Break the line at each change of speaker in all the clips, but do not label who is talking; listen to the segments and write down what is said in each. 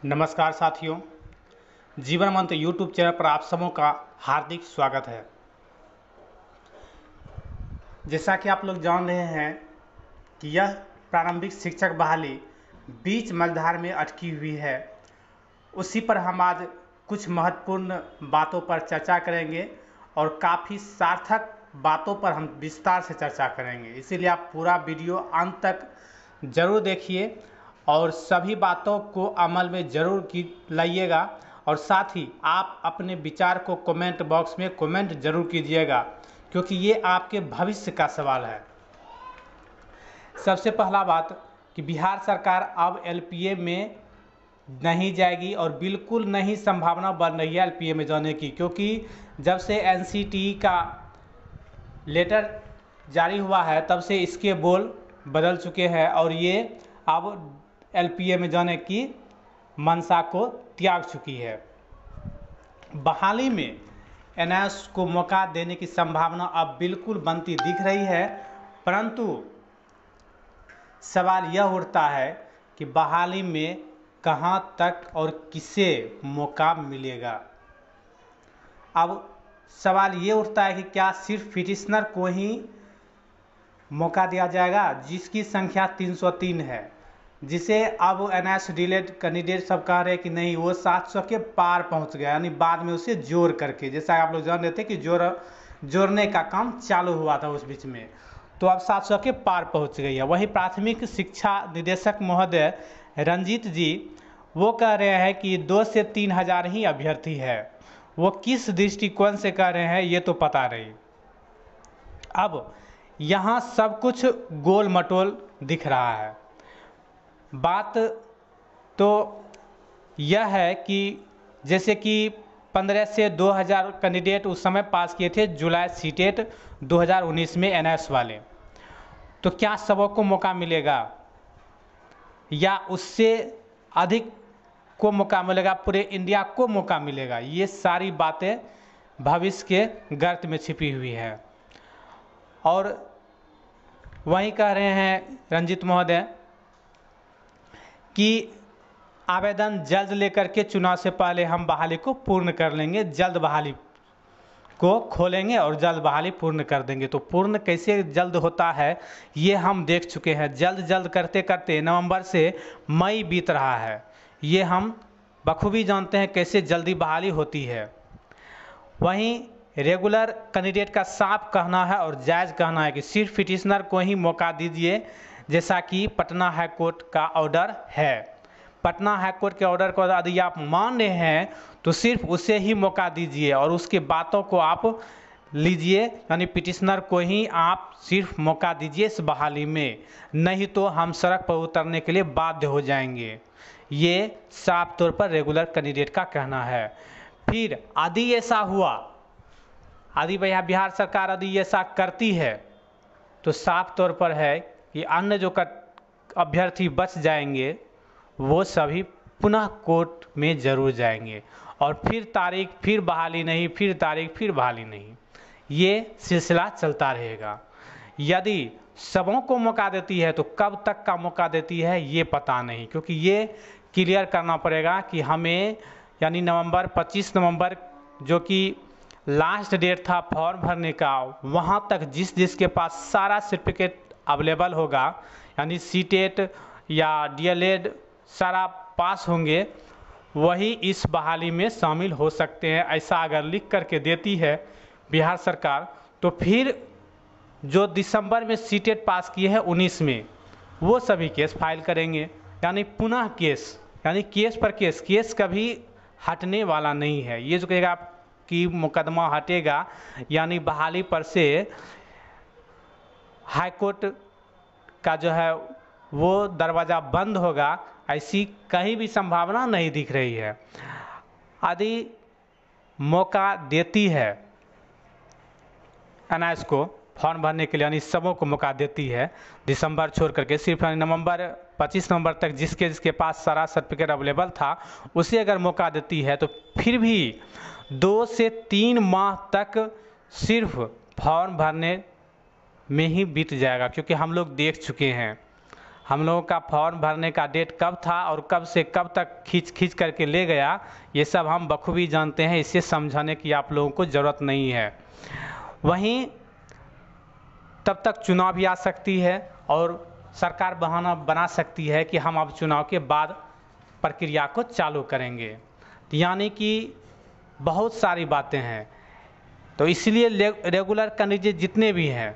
नमस्कार साथियों, जीवन मंत्र यूट्यूब चैनल पर आप सबों का हार्दिक स्वागत है। जैसा कि आप लोग जान रहे हैं कि यह प्रारंभिक शिक्षक बहाली बीच मझधार में अटकी हुई है। उसी पर हम आज कुछ महत्वपूर्ण बातों पर चर्चा करेंगे और काफ़ी सार्थक बातों पर हम विस्तार से चर्चा करेंगे। इसीलिए आप पूरा वीडियो अंत तक ज़रूर देखिए और सभी बातों को अमल में ज़रूर लाइएगा। और साथ ही आप अपने विचार को कमेंट बॉक्स में कमेंट ज़रूर कीजिएगा, क्योंकि ये आपके भविष्य का सवाल है। सबसे पहला बात कि बिहार सरकार अब एलपीए में नहीं जाएगी और बिल्कुल नहीं संभावना बन रही है एलपीए में जाने की, क्योंकि जब से एनसीटी का लेटर जारी हुआ है तब से इसके बोल बदल चुके हैं और ये अब एलपीए में जाने की मंशा को त्याग चुकी है। बहाली में एनएस को मौका देने की संभावना अब बिल्कुल बनती दिख रही है, परंतु सवाल यह उठता है कि बहाली में कहां तक और किसे मौका मिलेगा। अब सवाल ये उठता है कि क्या सिर्फ पिटिशनर को ही मौका दिया जाएगा, जिसकी संख्या 303 है, जिसे अब एनएस डिलेड कैंडिडेट सब कह रहे हैं कि नहीं, वो 700 के पार पहुंच गया, यानी बाद में उसे जोड़ करके, जैसा आप लोग जान रहे थे कि जोड़ने का काम चालू हुआ था उस बीच में, तो अब 700 के पार पहुंच गई है। वहीं प्राथमिक शिक्षा निदेशक महोदय रंजीत जी वो कह रहे हैं कि 2 से 3 हज़ार ही अभ्यर्थी है। वो किस दृष्टिकोण से कह रहे हैं ये तो पता नहीं। अब यहाँ सब कुछ गोल मटोल दिख रहा है। बात तो यह है कि जैसे कि 15 से 2000 कैंडिडेट उस समय पास किए थे जुलाई सीटेट 2019 में एनएस वाले, तो क्या सबों को मौका मिलेगा या उससे अधिक को मौका मिलेगा, पूरे इंडिया को मौका मिलेगा? ये सारी बातें भविष्य के गर्त में छिपी हुई है। और वहीं कह रहे हैं रंजीत महोदय कि आवेदन जल्द लेकर के चुनाव से पहले हम बहाली को पूर्ण कर लेंगे, जल्द बहाली को खोलेंगे और जल्द बहाली पूर्ण कर देंगे। तो पूर्ण कैसे जल्द होता है ये हम देख चुके हैं। जल्द जल्द करते करते नवंबर से मई बीत रहा है, ये हम बखूबी जानते हैं कैसे जल्दी बहाली होती है। वहीं रेगुलर कैंडिडेट का साफ कहना है और जायज़ कहना है कि सिर्फ पिटिशनर को ही मौका दीजिए, जैसा कि पटना हाई कोर्ट का ऑर्डर है। पटना हाई कोर्ट के ऑर्डर को यदि आप मान रहे हैं तो सिर्फ उसे ही मौका दीजिए और उसके बातों को आप लीजिए, यानी पिटिशनर को ही आप सिर्फ मौका दीजिए इस बहाली में, नहीं तो हम सड़क पर उतरने के लिए बाध्य हो जाएंगे। ये साफ तौर पर रेगुलर कैंडिडेट का कहना है। फिर यदि ऐसा हुआ, यदि भैया बिहार सरकार यदि ऐसा करती है तो साफ तौर पर है कि अन्य जो अभ्यर्थी बच जाएंगे वो सभी पुनः कोर्ट में जरूर जाएंगे और फिर तारीख, फिर बहाली नहीं, फिर तारीख, फिर बहाली नहीं, ये सिलसिला चलता रहेगा। यदि सबों को मौका देती है तो कब तक का मौका देती है ये पता नहीं, क्योंकि ये क्लियर करना पड़ेगा कि हमें, यानी 25 नवंबर जो कि लास्ट डेट था फॉर्म भरने का, वहाँ तक जिसके पास सारा सर्टिफिकेट अवेलेबल होगा, यानी सीटेट या डीएलएड सारा पास होंगे, वही इस बहाली में शामिल हो सकते हैं। ऐसा अगर लिख करके देती है बिहार सरकार तो फिर जो दिसंबर में सीटेट पास किए हैं 19 में, वो सभी केस फाइल करेंगे, यानी पुनः केस, यानी केस पर केस, केस कभी हटने वाला नहीं है। ये जो कहेगा कि मुकदमा हटेगा यानी बहाली पर से हाई कोर्ट का जो है वो दरवाज़ा बंद होगा, ऐसी कहीं भी संभावना नहीं दिख रही है। यदि मौका देती है एनएस को फॉर्म भरने के लिए, यानी सबों को मौका देती है दिसंबर छोड़ करके, सिर्फ नवंबर 25 नवंबर तक जिसके पास सारा सर्टिफिकेट अवेलेबल था उसे अगर मौका देती है तो फिर भी 2 से 3 माह तक सिर्फ फॉर्म भरने में ही बीत जाएगा, क्योंकि हम लोग देख चुके हैं हम लोगों का फॉर्म भरने का डेट कब था और कब से कब तक खींच करके ले गया, ये सब हम बखूबी जानते हैं। इसे समझाने की आप लोगों को ज़रूरत नहीं है। वहीं तब तक चुनाव भी आ सकती है और सरकार बहाना बना सकती है कि हम अब चुनाव के बाद प्रक्रिया को चालू करेंगे। यानी कि बहुत सारी बातें हैं। तो इसलिए रेगुलर कैंडिडेट जितने भी हैं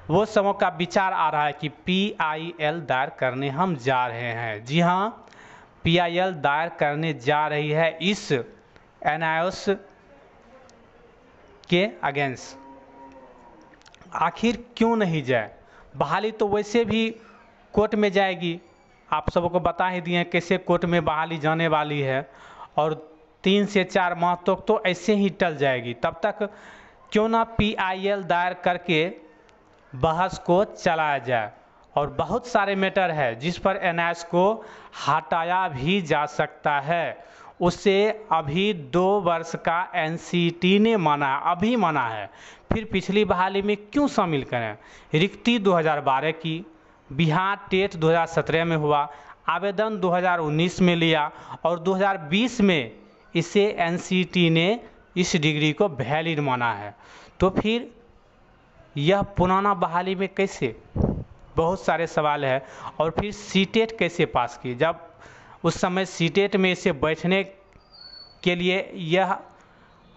वो सबों का विचार आ रहा है कि PIL दायर करने हम जा रहे हैं। जी हाँ, PIL दायर करने जा रही है इस NIOS के अगेंस्ट। आखिर क्यों नहीं जाए? बहाली तो वैसे भी कोर्ट में जाएगी, आप सबको बता ही दिए कैसे कोर्ट में बहाली जाने वाली है, और 3 से 4 माह तक तो ऐसे ही टल जाएगी। तब तक क्यों ना PIL दायर करके बहस को चलाया जाए। और बहुत सारे मैटर है जिस पर NIOS को हटाया भी जा सकता है। उसे अभी 2 वर्ष का NCT ने माना, अभी माना है, फिर पिछली बहाली में क्यों शामिल करें? रिक्ति 2012 की, बिहार टेट 2017 में हुआ, आवेदन 2019 में लिया और 2020 में इसे NCT ने इस डिग्री को वैलिड माना है। तो फिर यह पुराना बहाली में कैसे? बहुत सारे सवाल है। और फिर सीटेट कैसे पास की, जब उस समय सीटेट में इसे बैठने के लिए यह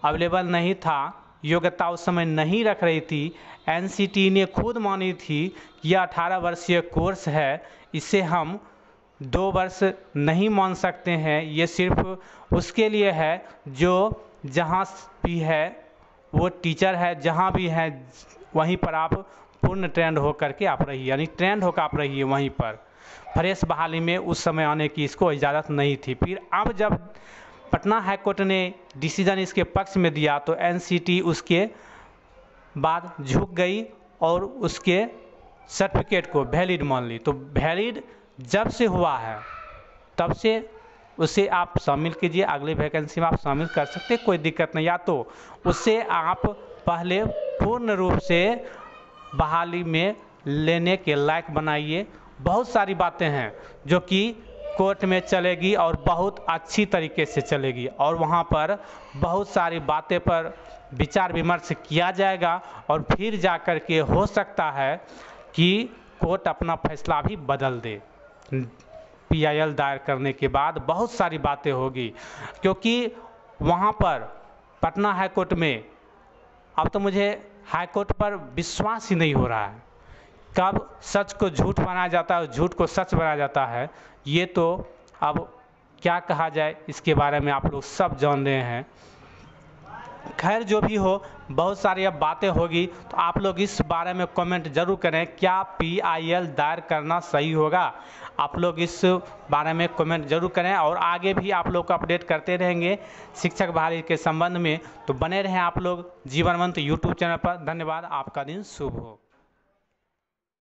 अवेलेबल नहीं था, योग्यता उस समय नहीं रख रही थी। NCT ने खुद मानी थी कि यह 18 वर्षीय कोर्स है, इसे हम 2 वर्ष नहीं मान सकते हैं। ये सिर्फ उसके लिए है जो जहाँ भी है वो टीचर है, जहाँ भी है वहीं पर आप पूर्ण ट्रेंड होकर के आप रहिए, यानी ट्रेंड होकर आप रहिए वहीं पर। फ्रेश बहाली में उस समय आने की इसको इजाज़त नहीं थी। फिर अब जब पटना हाई कोर्ट ने डिसीजन इसके पक्ष में दिया तो NCT उसके बाद झुक गई और उसके सर्टिफिकेट को वैलिड मान ली। तो वैलिड जब से हुआ है तब से उसे आप शामिल कीजिए, अगले वैकेंसी में आप शामिल कर सकते हैं, कोई दिक्कत नहीं। या तो उससे आप पहले पूर्ण रूप से बहाली में लेने के लायक बनाइए। बहुत सारी बातें हैं जो कि कोर्ट में चलेगी और बहुत अच्छी तरीके से चलेगी, और वहाँ पर बहुत सारी बातें पर विचार विमर्श किया जाएगा और फिर जा कर के हो सकता है कि कोर्ट अपना फैसला भी बदल दे। PIL दायर करने के बाद बहुत सारी बातें होगी, क्योंकि वहाँ पर पटना हाई कोर्ट में अब तो मुझे हाई कोर्ट पर विश्वास ही नहीं हो रहा है। कब सच को झूठ बनाया जाता है और झूठ को सच बनाया जाता है, ये तो अब क्या कहा जाए, इसके बारे में आप लोग सब जान रहे हैं। खैर जो भी हो, बहुत सारी अब बातें होगी, तो आप लोग इस बारे में कमेंट जरूर करें, क्या PIL दायर करना सही होगा? आप लोग इस बारे में कमेंट जरूर करें और आगे भी आप लोग को अपडेट करते रहेंगे शिक्षक बहाली के संबंध में। तो बने रहें आप लोग जीवन मंत्र YouTube चैनल पर। धन्यवाद, आपका दिन शुभ हो।